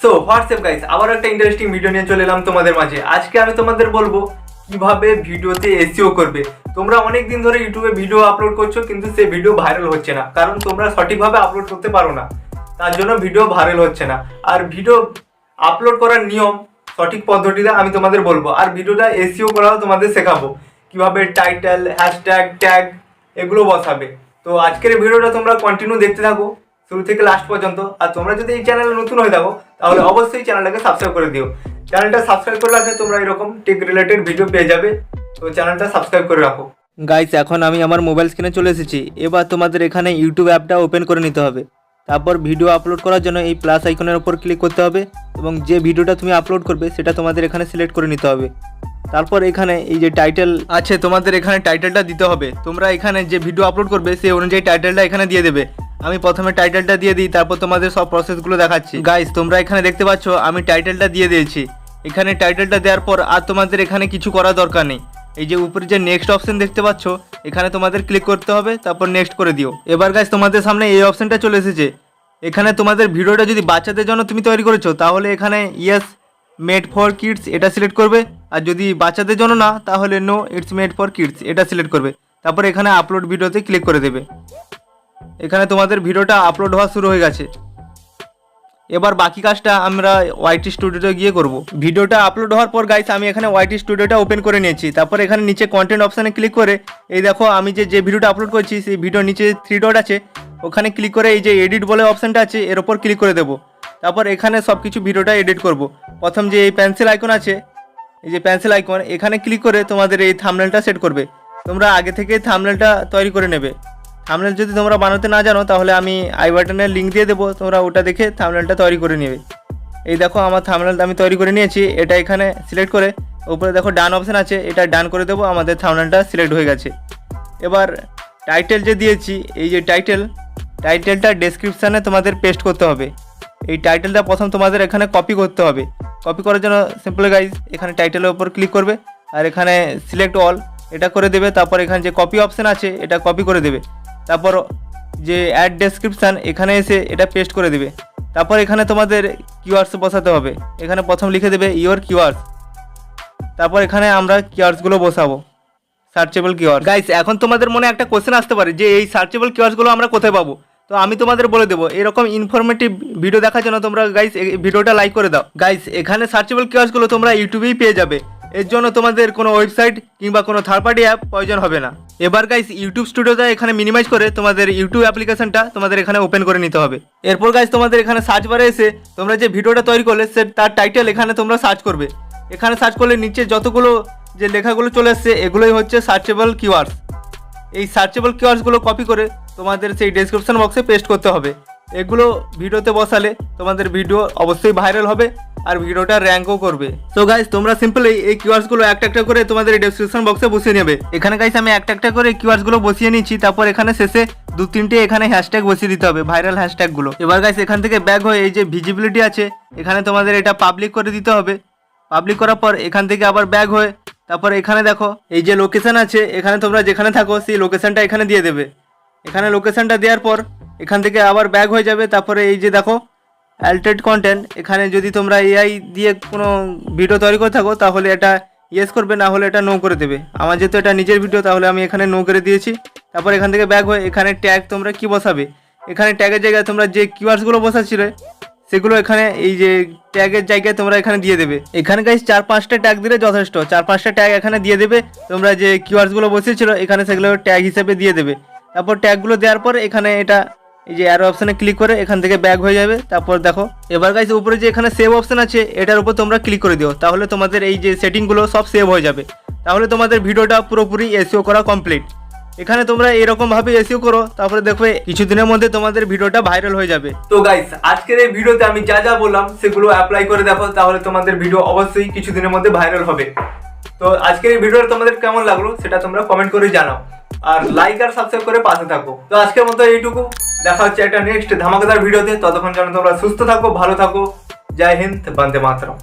So WhatsApp guys, আবার একটা interesting video নিয়ে চলে এলাম তোমাদের মাঝে। আজকে আমি তোমাদের বলবো কিভাবে ভিডিওতে এসইও করবে। তোমরা অনেক দিন ধরে ইউটিউবে ভিডিও আপলোড করছো, কিন্তু সেই ভিডিও ভাইরাল হচ্ছে না, কারণ তোমরা সঠিকভাবে আপলোড করতে পারো না, তার জন্য ভিডিও ভাইরাল হচ্ছে না। আর ভিডিও আপলোড করার নিয়ম সঠিক পদ্ধতিতে আমি তোমাদের বলবো, আর ভিডিওটা এসইও করাও তোমাদের শেখাবো কিভাবে টাইটেল, হ্যাশট্যাগ, ট্যাগ এগুলো বসাবে। তো আজকের এই ভিডিওটা তোমরা কন্টিনিউ দেখতে থাকো শুরু থেকে লাস্ট পর্যন্ত। আর তোমরা যদি এই চ্যানেলে নতুন হয়ে থাকো তাহলে অবশ্যই চ্যানেলটাকে সাবস্ক্রাইব করে দিও। চ্যানেলটা সাবস্ক্রাইব করে রাখলে তোমরা এরকম টেক রিলেটেড ভিডিও পেয়ে যাবে, তো চ্যানেলটা সাবস্ক্রাইব করে রাখো। গাইস, এখন আমি আমার মোবাইল স্ক্রিনে চলে এসেছি। এবার তোমাদের এখানে ইউটিউব অ্যাপটা ওপেন করে নিতে হবে। তারপর ভিডিও আপলোড করার জন্য এই প্লাস আইকনের উপর ক্লিক করতে হবে এবং যে ভিডিওটা তুমি আপলোড করবে সেটা তোমাদের এখানে সিলেক্ট করে নিতে হবে। তারপর এখানে এই যে টাইটেল আছে, তোমাদের এখানে টাইটেলটা দিতে হবে। তোমরা এখানে যে ভিডিও আপলোড করবে সেই অনুযায়ী টাইটেলটা এখানে দিয়ে দেবে। আমি প্রথমে টাইটেলটা দিয়ে দিই, তারপর তোমাদের সব প্রসেসগুলো দেখাচ্ছি। গাইস, তোমরা এখানে দেখতে পাচ্ছ আমি টাইটেলটা দিয়ে দিয়েছি। এখানে টাইটেলটা দেওয়ার পর আর তোমাদের এখানে কিছু করার দরকার নেই। এই যে উপরে যে নেক্সট অপশন দেখতে পাচ্ছ, এখানে তোমাদের ক্লিক করতে হবে, তারপর নেক্সট করে দিও। এবার গাইস, তোমাদের সামনে এই অপশনটা চলে এসেছে। এখানে তোমাদের ভিডিওটা যদি বাচ্চাদের জন্য তুমি তৈরি করেছো তাহলে এখানে ইয়েস মেড ফর কিডস এটা সিলেক্ট করবে, আর যদি বাচ্চাদের জন্য না তাহলে no it's made for kids এটা সিলেক্ট করবে। তারপর এখানে আপলোড ভিডিওতে ক্লিক করে দেবে। এখানে তোমাদের ভিডিওটা আপলোড হওয়া শুরু হয়ে গেছে। এবার বাকি কাজটা আমরা ওয়াইটি স্টুডিওতে গিয়ে করব। ভিডিওটা আপলোড হওয়ার পর গাইস, আমি এখানে ওয়াইটি স্টুডিওটা ওপেন করে নিয়েছি। তারপর এখানে নিচে কন্টেন্ট অপশানে ক্লিক করে এই দেখো আমি যে ভিডিওটা আপলোড করছি সেই ভিডিওর নিচে 3 ডট আছে, ওখানে ক্লিক করে এই যে এডিট বলে অপশানটা আছে এর ওপর ক্লিক করে দেবো। তারপর এখানে সব কিছু ভিডিওটা এডিট করব। প্রথম যে এই পেন্সিল আইকন আছে, এই যে পেন্সিল আইকন, এখানে ক্লিক করে তোমাদের এই থাম্বনেলটা সেট করবে। তোমরা আগে থেকে থাম্বনেলটা তৈরি করে নেবে। থাম্বনেল যদি তোমরা বানাতে না জানো তাহলে আমি আই বাটনের লিঙ্ক দিয়ে দেবো, তোমরা ওটা দেখে থাম্বনেলটা তৈরি করে নেবে। এই দেখো আমার থাম্বনেলটা আমি তৈরি করে নিয়েছি। এটা এখানে সিলেক্ট করে উপরে দেখো ডান অপশান আছে, এটা ডান করে দেবো। আমাদের থাম্বনেলটা সিলেক্ট হয়ে গেছে। এবার টাইটেল যে দিয়েছি, এই যে টাইটেলটা ডেসক্রিপশানে তোমাদের পেস্ট করতে হবে। এই টাইটেলটা প্রথম তোমাদের এখানে কপি করতে হবে। কপি করার জন্য সিম্পল গাইজ এখানে টাইটেলের উপর ক্লিক করবে আর এখানে সিলেক্ট অল এটা করে দেবে। তারপর এখানে যে কপি অপশান আছে এটা কপি করে দেবে। তারপর যে অ্যাড ডেসক্রিপশান এখানে এসে এটা পেস্ট করে দেবে। তারপর এখানে তোমাদের কিওয়ার্ডস বসাতে হবে। এখানে প্রথম লিখে দেবে ইওর কিওয়ার্ডস। তারপর এখানে আমরা কিওয়ার্ডসগুলো বসাবো, সার্চেবল কিওয়ার্ড। গাইস, এখন তোমাদের মনে একটা কোশ্চেন আসতে পারে যে এই সার্চেবল কিওয়ার্ডসগুলো আমরা কোথায় পাবো। তো আমি তোমাদের বলে দেবো, এরকম ইনফরমেটিভ ভিডিও দেখার জন্য তোমরা গাইস এই ভিডিওটা লাইক করে দাও। গাইস, এখানে সার্চেবল কিওয়ার্ডসগুলো তোমরা ইউটিউবেই পেয়ে যাবে। এর জন্য তোমাদের কোনো ওয়েবসাইট কিংবা কোনো থার্ড পার্টি অ্যাপ প্রয়োজন হবে না। এবার গাইস, ইউটিউব স্টুডিওটা এখানে মিনিমাইজ করে তোমাদের ইউটিউব অ্যাপ্লিকেশনটা তোমাদের এখানে ওপেন করে নিতে হবে। এরপর গাইস, তোমাদের এখানে সার্চ বারে এসে তোমরা যে ভিডিওটা তৈরি করলে তার টাইটেল এখানে তোমরা সার্চ করবে। এখানে সার্চ করলে নিচে যতগুলো যে লেখাগুলো চলে আসছে এগুলোই হচ্ছে সার্চেবল কিওয়ার্ডস। এই সার্চেবল কিওয়ার্ডসগুলো কপি করে তোমাদের সেই ডেসক্রিপশন বক্সে পেস্ট করতে হবে। এগুলো ভিডিওতে বসালে তোমাদের ভিডিও অবশ্যই ভাইরাল হবে আর ভিডিওটা র্যাঙ্কও করবে। তো গাইস, তোমরা সিম্পলি এই কিওয়ার্ডসগুলো একটা একটা করে তোমাদের ডেসক্রিপশন বক্সে বসিয়ে নেবে। এখানে গাইস আমি একটা একটা করে কিওয়ার্ডসগুলো বসিয়ে নিচ্ছি। তারপর এখানে শেষে 2-3টে এখানে হ্যাশট্যাগ বসিয়ে দিতে হবে, ভাইরাল হ্যাশট্যাগুলো। এবার গাইস, এখান থেকে ব্যাক হয়ে এই যে ভিজিবিলিটি আছে এখানে তোমাদের এটা পাবলিক করে দিতে হবে। পাবলিক করার পর এখান থেকে আবার ব্যাক হয়ে তারপর এখানে দেখো এই যে লোকেশান আছে, এখানে তোমরা যেখানে থাকো সেই লোকেশানটা এখানে দিয়ে দেবে। এখানে লোকেশানটা দেওয়ার পর এখান থেকে আবার ব্যাক হয়ে যাবে। তারপরে এই যে দেখো অ্যাল্টারেড কন্টেন্ট, এখানে যদি তোমরা এআই দিয়ে কোনো ভিডিও তৈরি করে থাকো তাহলে এটা ইয়েস করবে, না হলে এটা নো করে দেবে। আমার যেহেতু এটা নিজের ভিডিও তাহলে আমি এখানে নো করে দিয়েছি। তারপর এখান থেকে ব্যাক হয়ে এখানে ট্যাগ তোমরা কি বসাবে, এখানে ট্যাগের জায়গায় তোমরা যে কিওয়ার্ডসগুলো বসাচ্ছিলে সেগুলো এখানে এই যে ট্যাগের জায়গায় তোমরা এখানে দিয়ে দেবে। এখানে গাইস 4-5টা ট্যাগ দিলে যথেষ্ট। 4-5টা ট্যাগ এখানে দিয়ে দেবে। তোমরা যে কিওয়ার্ডসগুলো বসিয়েছিল এখানে সেগুলো ট্যাগ হিসেবে দিয়ে দেবে। তারপর ট্যাগগুলো দেওয়ার পর এখানে এটা এই যে অ্যারো অপশানে ক্লিক করে এখান থেকে ব্যাক হয়ে যাবে। তারপর দেখো এবার গাইস উপরে যে এখানে সেভ অপশান আছে এটার উপর তোমরা ক্লিক করে দিও, তাহলে তোমাদের এই যে সেটিংগুলো সব সেভ হয়ে যাবে। তাহলে তোমাদের ভিডিওটা পুরোপুরি এসইও করা কমপ্লিট। এখানে তোমরা এরকম ভাবে এসইও করো, তারপরে দেখবে কিছুদিনের মধ্যে তোমাদের ভিডিওটা ভাইরাল হয়ে যাবে। তো গাইস, আজকের এই ভিডিওতে আমি যা যা বললাম সেগুলো অ্যাপ্লাই করে দেখো, তাহলে তোমাদের ভিডিও অবশ্যই কিছুদিনের মধ্যে ভাইরাল হবে। তো আজকের এই ভিডিওটা তোমাদের কেমন লাগলো সেটা তোমরা কমেন্ট করে জানাও, আর লাইক আর সাবস্ক্রাইব করে পাশে থাকো। তো আজকের মতো এইটুকু, দেখা হচ্ছে একটা নেক্সট ধামাকাদার ভিডিওতে। ততক্ষণ যেন তোমরা সুস্থ থাকো, ভালো থাকো। জয় হিন্দ, বন্দে মাতরম।